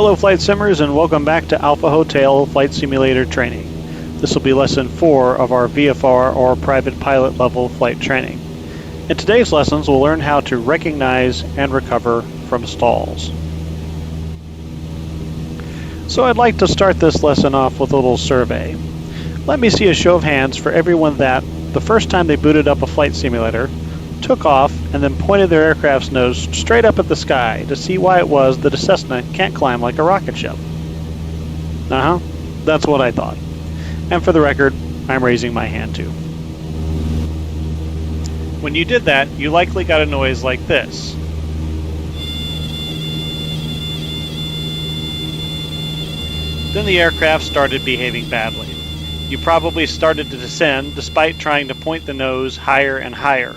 Hello Flight Simmers, and welcome back to Alpha Hotel Flight Simulator Training. This will be lesson 4 of our VFR or private pilot level flight training. In today's lessons we'll learn how to recognize and recover from stalls. So I'd like to start this lesson off with a little survey. Let me see a show of hands for everyone that, the first time they booted up a flight simulator, took off and then pointed their aircraft's nose straight up at the sky to see why it was that a Cessna can't climb like a rocket ship. That's what I thought. And for the record, I'm raising my hand too. When you did that, you likely got a noise like this. Then the aircraft started behaving badly. You probably started to descend despite trying to point the nose higher and higher.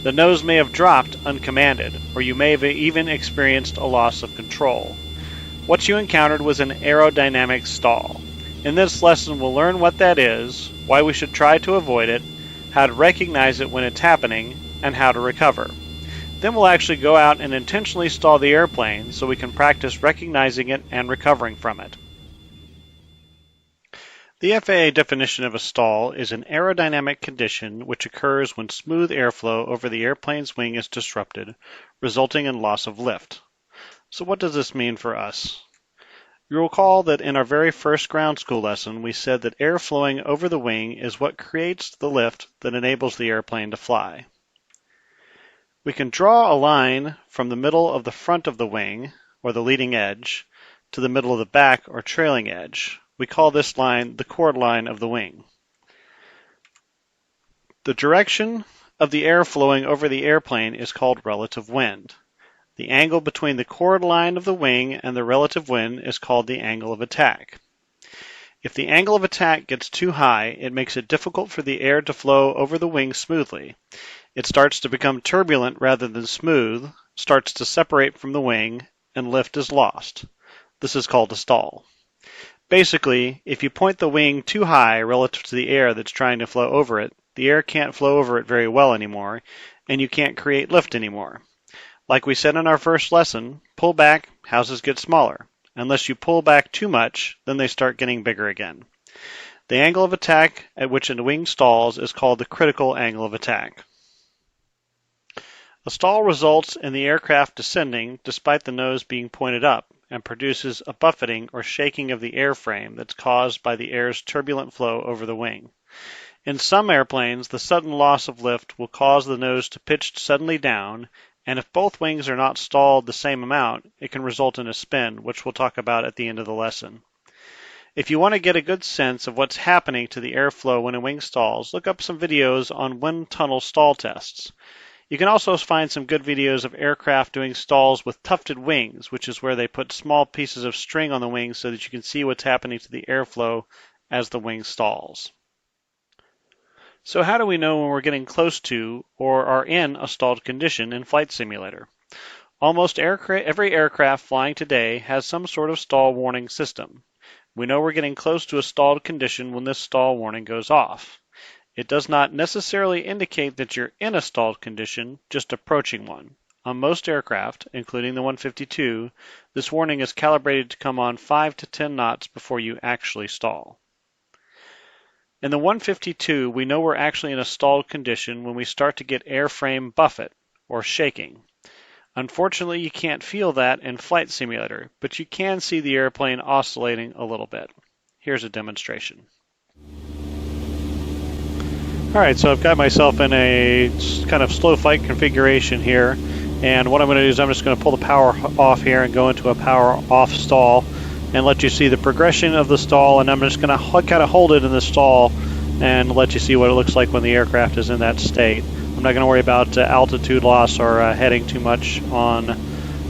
The nose may have dropped uncommanded, or you may have even experienced a loss of control. What you encountered was an aerodynamic stall. In this lesson we'll learn what that is, why we should try to avoid it, how to recognize it when it's happening, and how to recover. Then we'll actually go out and intentionally stall the airplane so we can practice recognizing it and recovering from it. The FAA definition of a stall is an aerodynamic condition which occurs when smooth airflow over the airplane's wing is disrupted, resulting in loss of lift. So what does this mean for us? You'll recall that in our very first ground school lesson we said that air flowing over the wing is what creates the lift that enables the airplane to fly. We can draw a line from the middle of the front of the wing, or the leading edge, to the middle of the back or trailing edge. We call this line the chord line of the wing. The direction of the air flowing over the airplane is called relative wind. The angle between the chord line of the wing and the relative wind is called the angle of attack. If the angle of attack gets too high, it makes it difficult for the air to flow over the wing smoothly. It starts to become turbulent rather than smooth, starts to separate from the wing, and lift is lost. This is called a stall. Basically, if you point the wing too high relative to the air that's trying to flow over it, the air can't flow over it very well anymore, and you can't create lift anymore. Like we said in our first lesson, pull back, houses get smaller. Unless you pull back too much, then they start getting bigger again. The angle of attack at which a wing stalls is called the critical angle of attack. A stall results in the aircraft descending despite the nose being pointed up, and produces a buffeting or shaking of the airframe that's caused by the air's turbulent flow over the wing. In some airplanes, the sudden loss of lift will cause the nose to pitch suddenly down, and if both wings are not stalled the same amount, it can result in a spin, which we'll talk about at the end of the lesson. If you want to get a good sense of what's happening to the airflow when a wing stalls, look up some videos on wind tunnel stall tests. You can also find some good videos of aircraft doing stalls with tufted wings, which is where they put small pieces of string on the wings so that you can see what's happening to the airflow as the wing stalls. So how do we know when we're getting close to or are in a stalled condition in Flight Simulator? Almost every aircraft flying today has some sort of stall warning system. We know we're getting close to a stalled condition when this stall warning goes off. It does not necessarily indicate that you're in a stalled condition, just approaching one. On most aircraft, including the 152, this warning is calibrated to come on 5 to 10 knots before you actually stall. In the 152, we know we're actually in a stalled condition when we start to get airframe buffet, or shaking. Unfortunately, you can't feel that in Flight Simulator, but you can see the airplane oscillating a little bit. Here's a demonstration. Alright, so I've got myself in a kind of slow flight configuration here, and what I'm going to do is I'm just going to pull the power off here and go into a power off stall and let you see the progression of the stall, and I'm just going to kind of hold it in the stall and let you see what it looks like when the aircraft is in that state. I'm not going to worry about altitude loss or heading too much on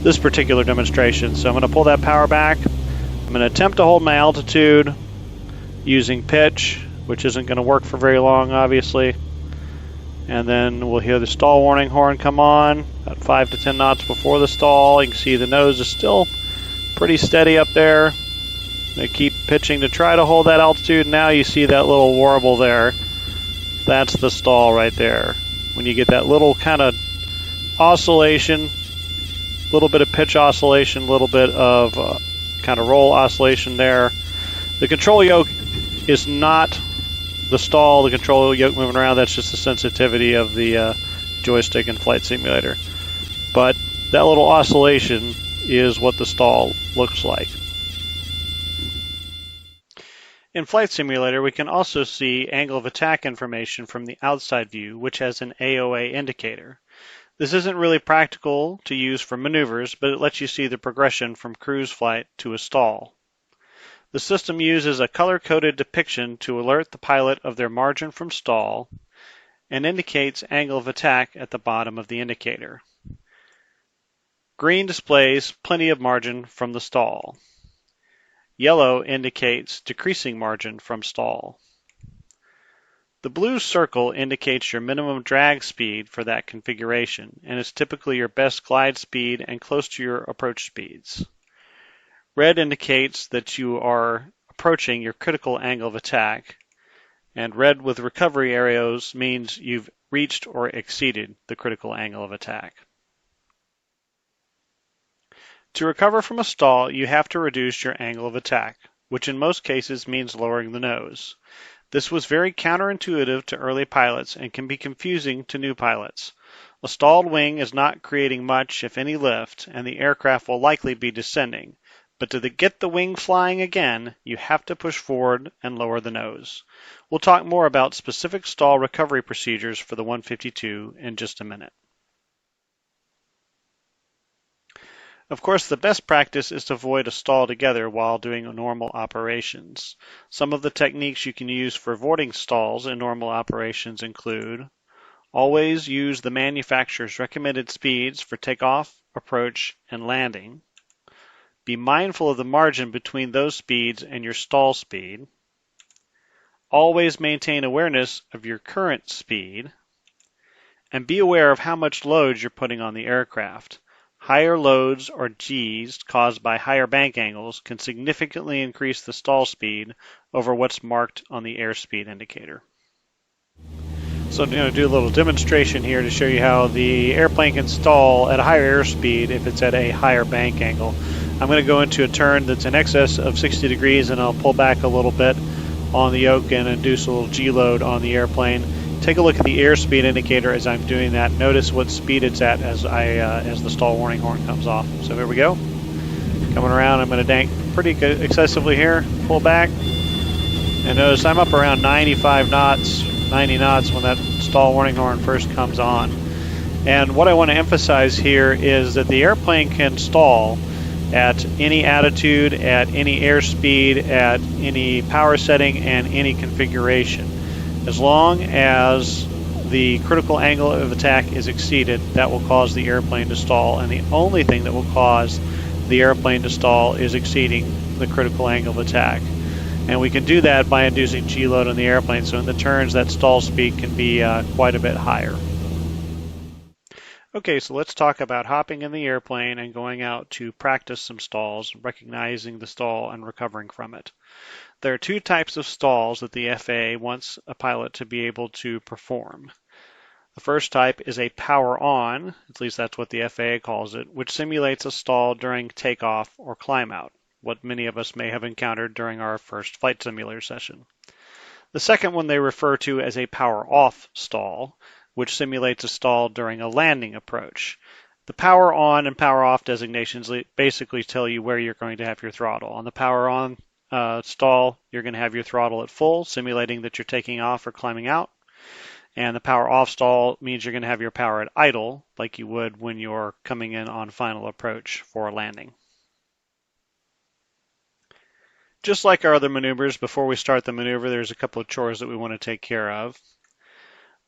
this particular demonstration, so I'm going to pull that power back. I'm going to attempt to hold my altitude using pitch, which isn't going to work for very long, obviously. And then we'll hear the stall warning horn come on, about 5 to 10 knots before the stall. You can see the nose is still pretty steady up there. I'm going to keep pitching to try to hold that altitude. Now you see that little warble there. That's the stall right there. When you get that little kind of oscillation, a little bit of pitch oscillation, a little bit of kind of roll oscillation there. The control yoke is not the stall, the control yoke moving around. That's just the sensitivity of the joystick in Flight Simulator. But that little oscillation is what the stall looks like. In Flight Simulator, we can also see angle of attack information from the outside view, which has an AOA indicator. This isn't really practical to use for maneuvers, but it lets you see the progression from cruise flight to a stall. The system uses a color-coded depiction to alert the pilot of their margin from stall and indicates angle of attack at the bottom of the indicator. Green displays plenty of margin from the stall. Yellow indicates decreasing margin from stall. The blue circle indicates your minimum drag speed for that configuration, and is typically your best glide speed and close to your approach speeds. Red indicates that you are approaching your critical angle of attack, and red with recovery arrows means you've reached or exceeded the critical angle of attack. To recover from a stall, you have to reduce your angle of attack, which in most cases means lowering the nose. This was very counterintuitive to early pilots and can be confusing to new pilots. A stalled wing is not creating much, if any, lift, and the aircraft will likely be descending. But to get the wing flying again, you have to push forward and lower the nose. We'll talk more about specific stall recovery procedures for the 152 in just a minute. Of course, the best practice is to avoid a stall altogether while doing normal operations. Some of the techniques you can use for avoiding stalls in normal operations include: always use the manufacturer's recommended speeds for takeoff, approach, and landing. Be mindful of the margin between those speeds and your stall speed. Always maintain awareness of your current speed. And be aware of how much load you're putting on the aircraft. Higher loads or Gs caused by higher bank angles can significantly increase the stall speed over what's marked on the airspeed indicator. So I'm going to do a little demonstration here to show you how the airplane can stall at a higher airspeed if it's at a higher bank angle. I'm going to go into a turn that's in excess of 60 degrees, and I'll pull back a little bit on the yoke and induce a little G load on the airplane. Take a look at the airspeed indicator as I'm doing that. Notice what speed it's at as the stall warning horn comes off. So here we go. Coming around, I'm going to dank pretty excessively here. Pull back. And notice I'm up around 95 knots, 90 knots when that stall warning horn first comes on. And what I want to emphasize here is that the airplane can stall at any attitude, at any airspeed, at any power setting, and any configuration. As long as the critical angle of attack is exceeded, that will cause the airplane to stall, and the only thing that will cause the airplane to stall is exceeding the critical angle of attack. And we can do that by inducing G-load on the airplane, so in the turns that stall speed can be quite a bit higher. Okay, so let's talk about hopping in the airplane and going out to practice some stalls, recognizing the stall and recovering from it. There are two types of stalls that the FAA wants a pilot to be able to perform. The first type is a power on, at least that's what the FAA calls it, which simulates a stall during takeoff or climb out, what many of us may have encountered during our first flight simulator session. The second one they refer to as a power off stall, which simulates a stall during a landing approach. The power on and power off designations basically tell you where you're going to have your throttle. On the power on stall, you're going to have your throttle at full, simulating that you're taking off or climbing out. And the power off stall means you're going to have your power at idle, like you would when you're coming in on final approach for a landing. Just like our other maneuvers, before we start the maneuver, there's a couple of chores that we want to take care of.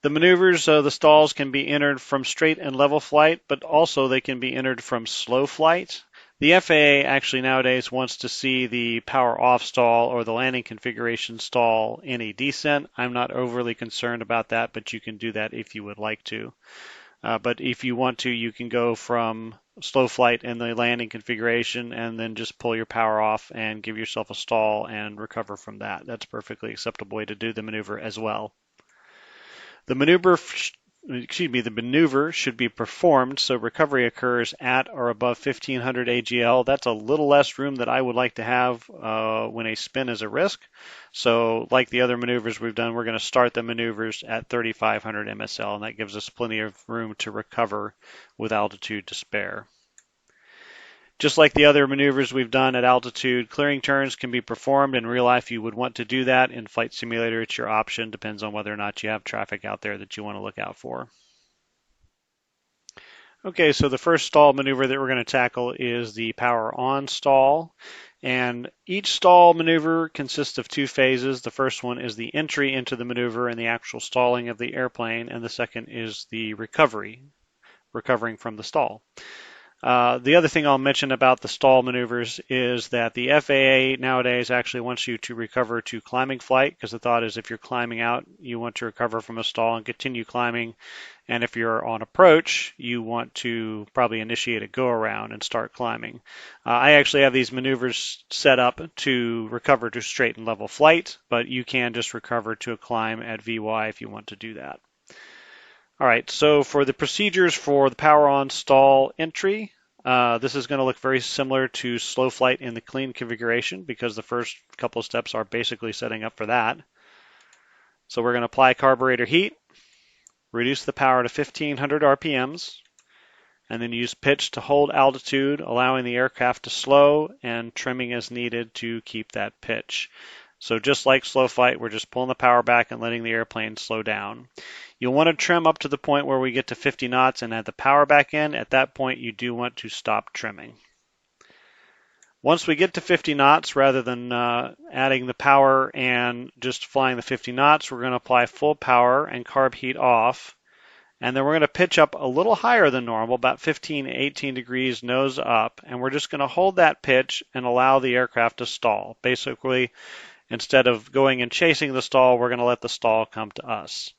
The maneuvers, the stalls can be entered from straight and level flight, but also they can be entered from slow flight. The FAA actually nowadays wants to see the power off stall or the landing configuration stall in a descent. I'm not overly concerned about that, but you can do that if you would like to. But if you want to, you can go from slow flight in the landing configuration and then just pull your power off and give yourself a stall and recover from that. That's a perfectly acceptable way to do the maneuver as well. The maneuver the maneuver should be performed so recovery occurs at or above 1500 AGL. That's a little less room that I would like to have when a spin is a risk. So like the other maneuvers we've done, we're going to start the maneuvers at 3500 MSL, and that gives us plenty of room to recover with altitude to spare. Just like the other maneuvers we've done at altitude, clearing turns can be performed. In real life, you would want to do that. In Flight Simulator, it's your option. Depends on whether or not you have traffic out there that you want to look out for. Okay, so the first stall maneuver that we're going to tackle is the power on stall. And each stall maneuver consists of two phases. The first one is the entry into the maneuver and the actual stalling of the airplane, and the second is the recovering from the stall. The other thing I'll mention about the stall maneuvers is that the FAA nowadays actually wants you to recover to climbing flight, because the thought is if you're climbing out, you want to recover from a stall and continue climbing. And if you're on approach, you want to probably initiate a go-around and start climbing. I actually have these maneuvers set up to recover to straight and level flight, but you can just recover to a climb at VY if you want to do that. All right, so for the procedures for the power on stall entry, this is going to look very similar to slow flight in the clean configuration, because the first couple of steps are basically setting up for that. So we're going to apply carburetor heat, reduce the power to 1500 RPMs, and then use pitch to hold altitude, allowing the aircraft to slow and trimming as needed to keep that pitch. So just like slow flight, we're just pulling the power back and letting the airplane slow down. You'll want to trim up to the point where we get to 50 knots and add the power back in. At that point, you do want to stop trimming. Once we get to 50 knots, rather than adding the power and just flying the 50 knots, we're going to apply full power and carb heat off. And then we're going to pitch up a little higher than normal, about 15 to 18 degrees nose up. And we're just going to hold that pitch and allow the aircraft to stall. Basically, instead of going and chasing the stall, we're going to let the stall come to us.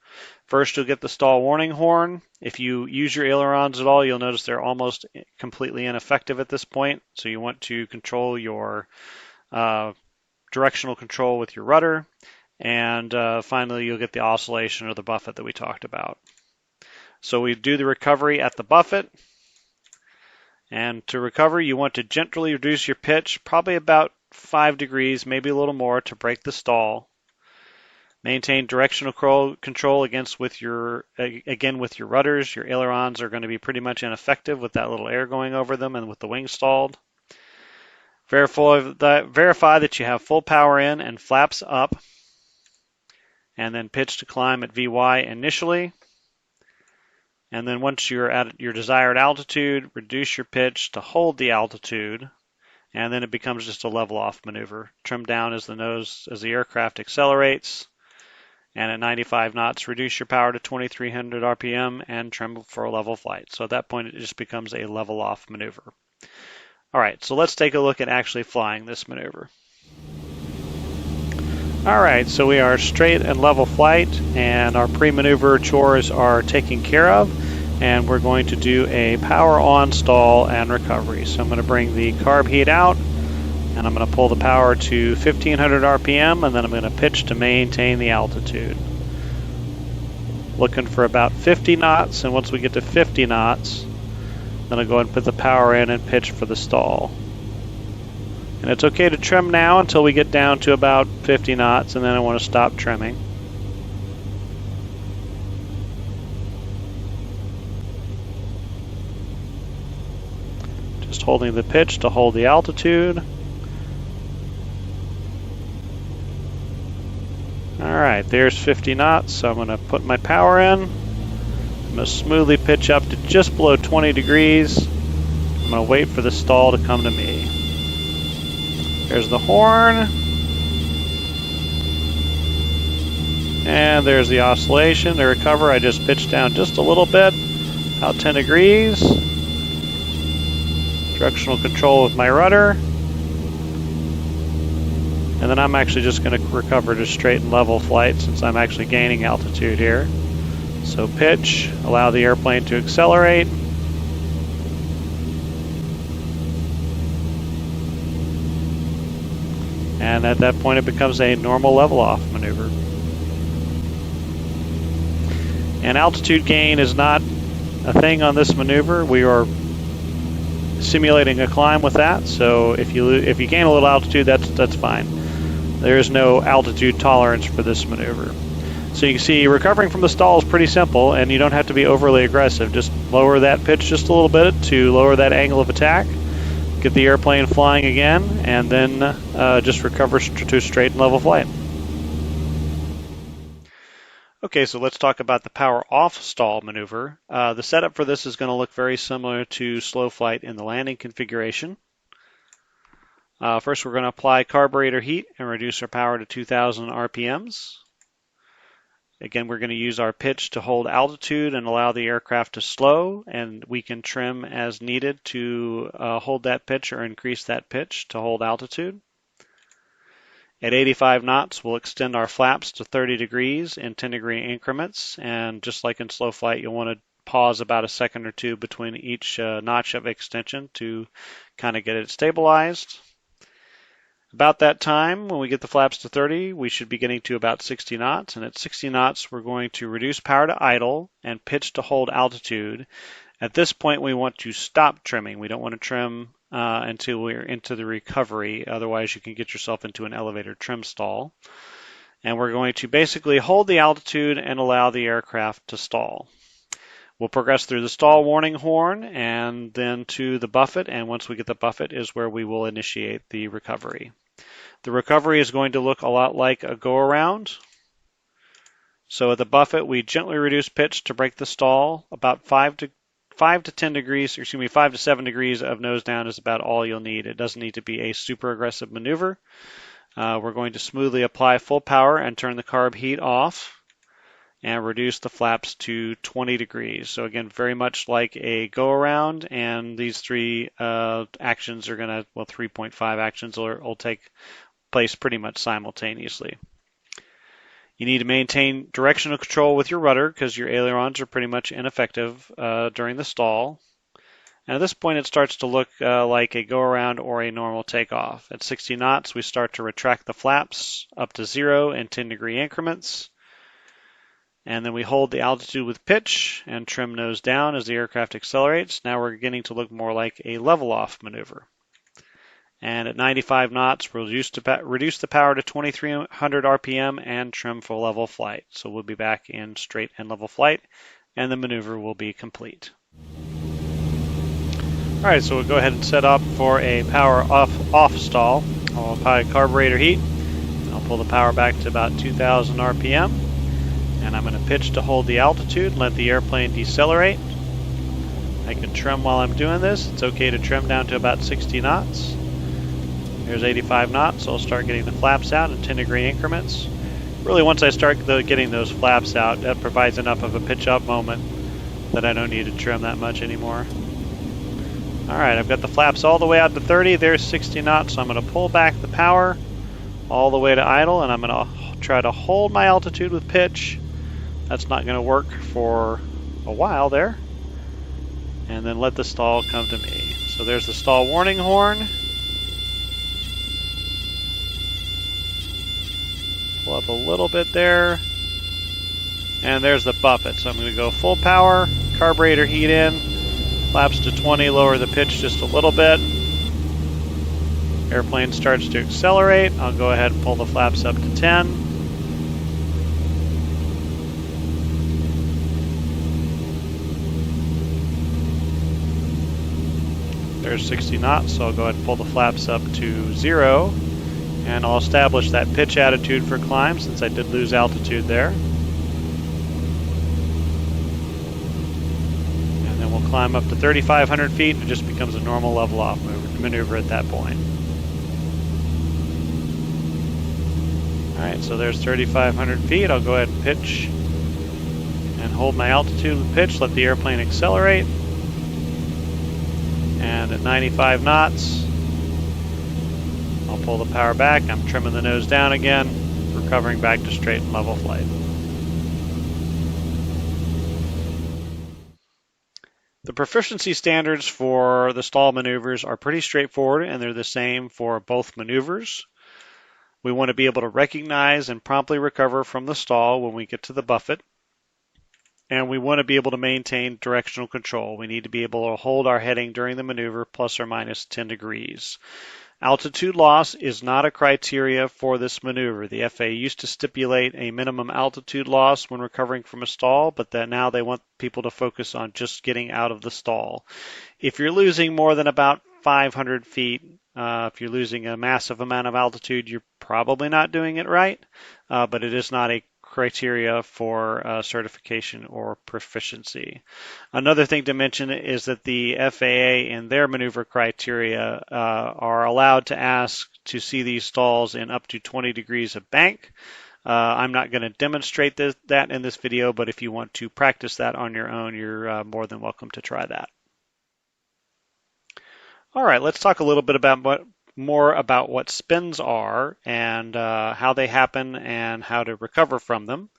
First, you'll get the stall warning horn. If you use your ailerons at all, you'll notice they're almost completely ineffective at this point. So you want to control your directional control with your rudder. And finally, you'll get the oscillation or the buffet that we talked about. So we do the recovery at the buffet. And to recover, you want to gently reduce your pitch, probably about 5 degrees, maybe a little more, to break the stall. Maintain directional control with your rudders. Your ailerons are going to be pretty much ineffective with that little air going over them and with the wings stalled. Verify that you have full power in and flaps up, and then pitch to climb at VY initially. And then once you're at your desired altitude, reduce your pitch to hold the altitude, and then it becomes just a level off maneuver. Trim down as the aircraft accelerates. And at 95 knots, reduce your power to 2300 RPM and trim for a level flight. So at that point, it just becomes a level off maneuver. All right, so let's take a look at actually flying this maneuver. All right, so we are straight and level flight, and our pre-maneuver chores are taken care of, and we're going to do a power on stall and recovery. So I'm going to bring the carb heat out, and I'm going to pull the power to 1500 RPM, and then I'm going to pitch to maintain the altitude. Looking for about 50 knots, and once we get to 50 knots, then I'll go ahead and put the power in and pitch for the stall. And it's okay to trim now until we get down to about 50 knots, and then I want to stop trimming. Just holding the pitch to hold the altitude. Alright, there's 50 knots, so I'm going to put my power in. I'm going to smoothly pitch up to just below 20 degrees. I'm going to wait for the stall to come to me. There's the horn. And there's the oscillation. To recover, I just pitched down just a little bit, about 10 degrees. Directional control with my rudder. And then I'm actually just going to recover to straight and level flight since I'm actually gaining altitude here. So pitch, allow the airplane to accelerate. And at that point it becomes a normal level off maneuver. And altitude gain is not a thing on this maneuver. We are simulating a climb with that, so if you gain a little altitude, that's fine. There is no altitude tolerance for this maneuver. So you can see recovering from the stall is pretty simple, and you don't have to be overly aggressive. Just lower that pitch just a little bit to lower that angle of attack, get the airplane flying again, and then just recover to straight and level flight. Okay, so let's talk about the power off stall maneuver. The setup for this is going to look very similar to slow flight in the landing configuration. First, we're going to apply carburetor heat and reduce our power to 2,000 RPMs. Again, we're going to use our pitch to hold altitude and allow the aircraft to slow, and we can trim as needed to hold that pitch or increase that pitch to hold altitude. At 85 knots, we'll extend our flaps to 30 degrees in 10-degree increments, and just like in slow flight, you'll want to pause about a second or two between each notch of extension to kind of get it stabilized. About that time, when we get the flaps to 30, we should be getting to about 60 knots, and at 60 knots, we're going to reduce power to idle and pitch to hold altitude. At this point, we want to stop trimming. We don't want to trim until we're into the recovery. Otherwise, you can get yourself into an elevator trim stall. And we're going to basically hold the altitude and allow the aircraft to stall. We'll progress through the stall warning horn and then to the buffet. And once we get the buffet is where we will initiate the recovery. The recovery is going to look a lot like a go-around. So at the buffet, we gently reduce pitch to break the stall. About 5 to 7 degrees of nose down is about all you'll need. It doesn't need to be a super aggressive maneuver. We're going to smoothly apply full power and turn the carb heat off and reduce the flaps to 20 degrees. So again, very much like a go-around, and these three actions are going to, 3.5 actions will take place pretty much simultaneously. You need to maintain directional control with your rudder because your ailerons are pretty much ineffective during the stall. And at this point, it starts to look like a go-around or a normal takeoff. At 60 knots, we start to retract the flaps up to 0 in 10-degree increments. And then we hold the altitude with pitch and trim nose down as the aircraft accelerates. Now we're beginning to look more like a level-off maneuver. And at 95 knots, we'll reduce the power to 2,300 RPM and trim for level flight. So we'll be back in straight and level flight, and the maneuver will be complete. All right, so we'll go ahead and set up for a power off stall. I'll apply carburetor heat. I'll pull the power back to about 2,000 RPM, and I'm going to pitch to hold the altitude and let the airplane decelerate. I can trim while I'm doing this. It's okay to trim down to about 60 knots. Here's 85 knots, so I'll start getting the flaps out in 10-degree increments. Really, once I start getting those flaps out, that provides enough of a pitch-up moment that I don't need to trim that much anymore. All right, I've got the flaps all the way out to 30. There's 60 knots, so I'm going to pull back the power all the way to idle, and I'm going to try to hold my altitude with pitch. That's not going to work for a while there. And then let the stall come to me. So there's the stall warning horn. Pull up a little bit there. And there's the buffet. So I'm going to go full power, carburetor heat in, flaps to 20, lower the pitch just a little bit. Airplane starts to accelerate. I'll go ahead and pull the flaps up to 10. There's 60 knots, so I'll go ahead and pull the flaps up to 0. And I'll establish that pitch attitude for climb since I did lose altitude there. And then we'll climb up to 3,500 feet and it just becomes a normal level off maneuver at that point. Alright, so there's 3,500 feet. I'll go ahead and pitch and hold my altitude with pitch, let the airplane accelerate. And at 95 knots, I'll pull the power back. I'm trimming the nose down again, recovering back to straight and level flight. The proficiency standards for the stall maneuvers are pretty straightforward, and they're the same for both maneuvers. We want to be able to recognize and promptly recover from the stall when we get to the buffet. and we want to be able to maintain directional control. We need to be able to hold our heading during the maneuver plus or minus 10 degrees. Altitude loss is not a criteria for this maneuver. The FAA used to stipulate a minimum altitude loss when recovering from a stall, but that now they want people to focus on just getting out of the stall. If you're losing more than about 500 feet, if you're losing a massive amount of altitude, you're probably not doing it right, but it is not a criteria for certification or proficiency. Another thing to mention is that the FAA in their maneuver criteria are allowed to ask to see these stalls in up to 20 degrees of bank. I'm not going to demonstrate that in this video, but if you want to practice that on your own, you're more than welcome to try that. All right, let's talk a little bit more about what spins are and how they happen and how to recover from them.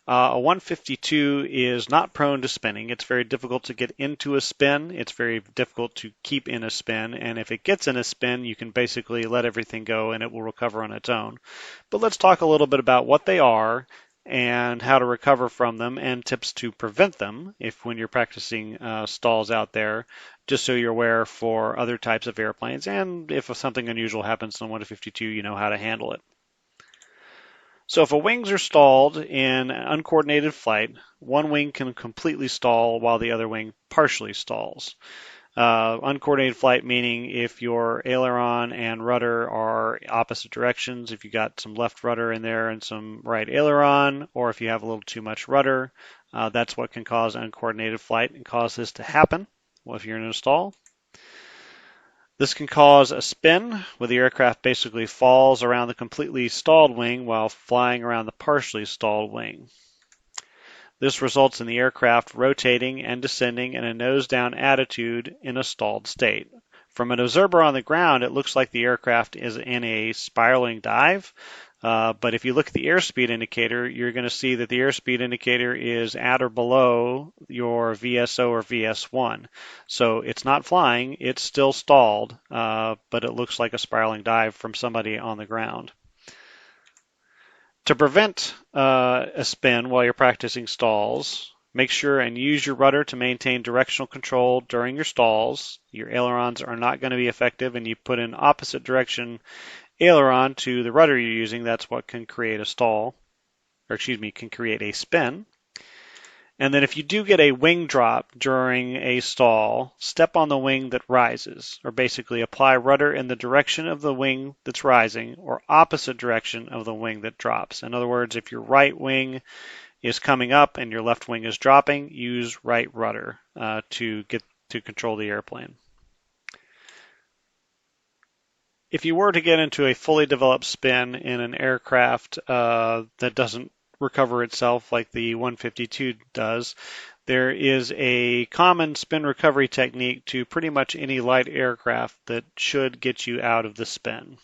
A 152 is not prone to spinning. It's very difficult to get into a spin. It's very difficult to keep in a spin. And if it gets in a spin, you can basically let everything go and it will recover on its own. But let's talk a little bit about what they are and how to recover from them and tips to prevent them when you're practicing stalls out there, just so you're aware for other types of airplanes. And if something unusual happens on 152, you know how to handle it. So if wings are stalled in uncoordinated flight, one wing can completely stall while the other wing partially stalls. Uncoordinated flight meaning if your aileron and rudder are opposite directions, if you got some left rudder in there and some right aileron, or if you have a little too much rudder, that's what can cause uncoordinated flight and cause this to happen if you're in a stall. This can cause a spin where the aircraft basically falls around the completely stalled wing while flying around the partially stalled wing. This results in the aircraft rotating and descending in a nose-down attitude in a stalled state. From an observer on the ground, it looks like the aircraft is in a spiraling dive, but if you look at the airspeed indicator, you're going to see that the airspeed indicator is at or below your VSO or VS1. So it's not flying, it's still stalled, but it looks like a spiraling dive from somebody on the ground. To prevent a spin while you're practicing stalls, make sure and use your rudder to maintain directional control during your stalls. Your ailerons are not going to be effective, and you put in opposite direction aileron to the rudder you're using. That's what can create a stall, or can create a spin. And then if you do get a wing drop during a stall, step on the wing that rises, or basically apply rudder in the direction of the wing that's rising or opposite direction of the wing that drops. In other words, if your right wing is coming up and your left wing is dropping, use right rudder to control the airplane. If you were to get into a fully developed spin in an aircraft that doesn't recover itself like the 152 does, there is a common spin recovery technique to pretty much any light aircraft that should get you out of the spin.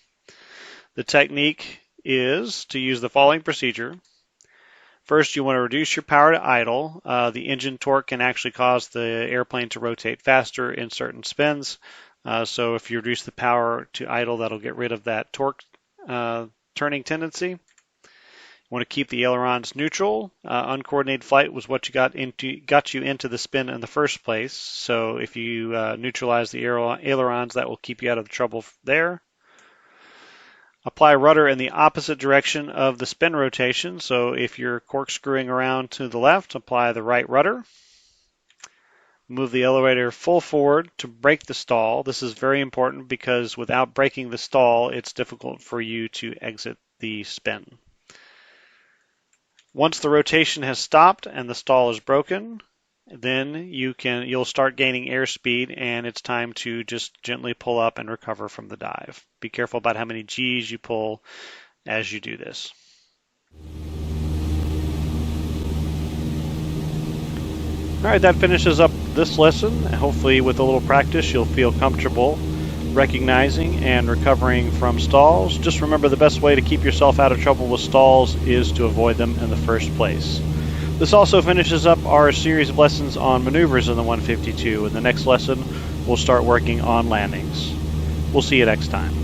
The technique is to use the following procedure. First, you want to reduce your power to idle. The engine torque can actually cause the airplane to rotate faster in certain spins. So if you reduce the power to idle, that'll get rid of that torque turning tendency. You want to keep the ailerons neutral. Uncoordinated flight was what got you into the spin in the first place. So if you neutralize the ailerons, that will keep you out of the trouble there. Apply rudder in the opposite direction of the spin rotation. So if you're corkscrewing around to the left, apply the right rudder. Move the elevator full forward to break the stall. This is very important because without breaking the stall, it's difficult for you to exit the spin. Once the rotation has stopped and the stall is broken, then you'll start gaining airspeed, and it's time to just gently pull up and recover from the dive. Be careful about how many G's you pull as you do this. All right, that finishes up this lesson. Hopefully with a little practice you'll feel comfortable recognizing and recovering from stalls. Just remember, the best way to keep yourself out of trouble with stalls is to avoid them in the first place. This also finishes up our series of lessons on maneuvers in the 152. In the next lesson, we'll start working on landings. We'll see you next time.